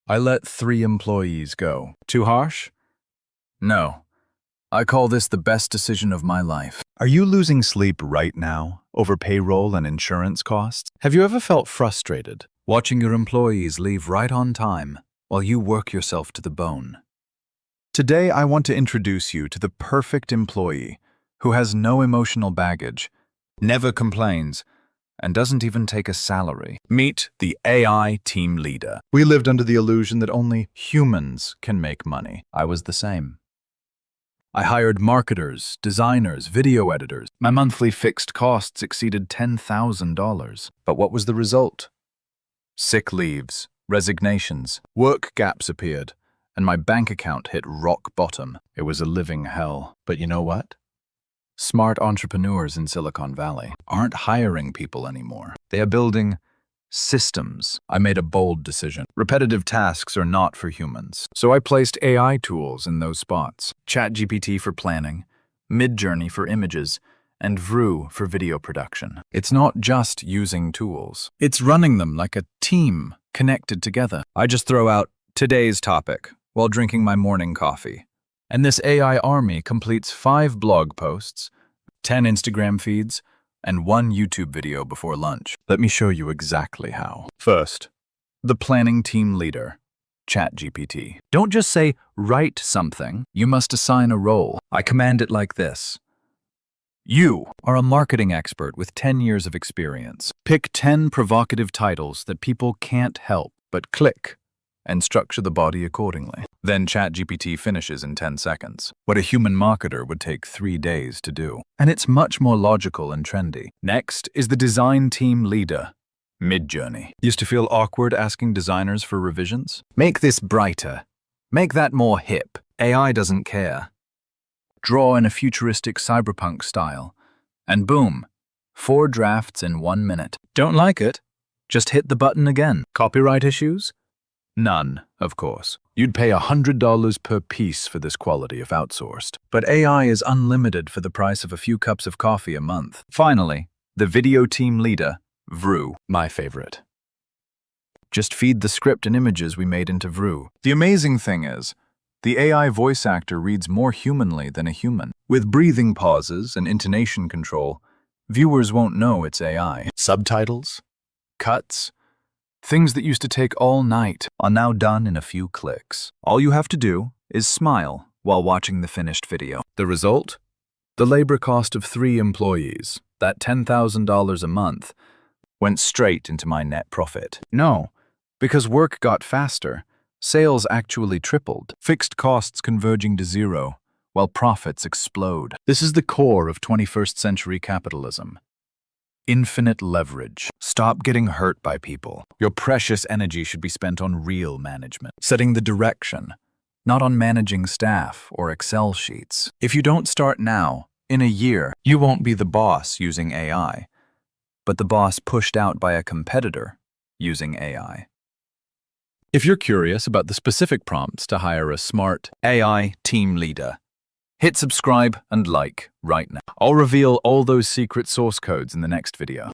I let 3 employees go. Too harsh? No. I call this the best decision of my life. Are you losing sleep right now over payroll and insurance costs? Have you ever felt frustrated watching your employees leave right on time while you work yourself to the bone? Today, I want to introduce you to the perfect employee who has no emotional baggage, never complains, and doesn't even take a salary. Meet the AI team leader. We lived under the illusion that only humans can make money. I was the same. I hired marketers, designers, video editors. My monthly fixed costs exceeded $10,000. But what was the result? Sick leaves, resignations, work gaps appeared, and my bank account hit rock bottom. It was a living hell. But you know what? Smart entrepreneurs in Silicon Valley aren't hiring people anymore. They are building systems. I made a bold decision. Repetitive tasks are not for humans. So I placed AI tools in those spots. ChatGPT for planning, Midjourney for images, and Vru for video production. It's not just using tools. It's running them like a team connected together. I just throw out today's topic while drinking my morning coffee. And this AI army completes 5 blog posts, 10 Instagram feeds, and 1 YouTube video before lunch. Let me show you exactly how. First, the planning team leader, ChatGPT. Don't just say, write something. You must assign a role. I command it like this. You are a marketing expert with 10 years of experience. Pick 10 provocative titles that people can't help but click, and structure the body accordingly. Then ChatGPT finishes in 10 seconds, what a human marketer would take 3 days to do. And it's much more logical and trendy. Next is the design team leader, Midjourney. Used to feel awkward asking designers for revisions? Make this brighter. Make that more hip. AI doesn't care. Draw in a futuristic cyberpunk style. And boom, 4 drafts in 1 minute. Don't like it? Just hit the button again. Copyright issues? None, of course. You'd pay $100 per piece for this quality if outsourced. But AI is unlimited for the price of a few cups of coffee a month. Finally, the video team leader, Vru, my favorite. Just feed the script and images we made into Vru. The amazing thing is, the AI voice actor reads more humanly than a human. With breathing pauses and intonation control, viewers won't know it's AI. Subtitles, cuts, things that used to take all night are now done in a few clicks. All you have to do is smile while watching the finished video. The result? The labor cost of 3 employees, that $10,000 a month, went straight into my net profit. No, because work got faster, sales actually tripled, fixed costs converging to zero, while profits explode. This is the core of 21st century capitalism. Infinite leverage. Stop getting hurt by people. Your precious energy should be spent on real management, setting the direction, not on managing staff or Excel sheets. If you don't start now, in a year, you won't be the boss using AI, but the boss pushed out by a competitor using AI. If you're curious about the specific prompts to hire a smart AI team leader, hit subscribe and like right now. I'll reveal all those secret source codes in the next video.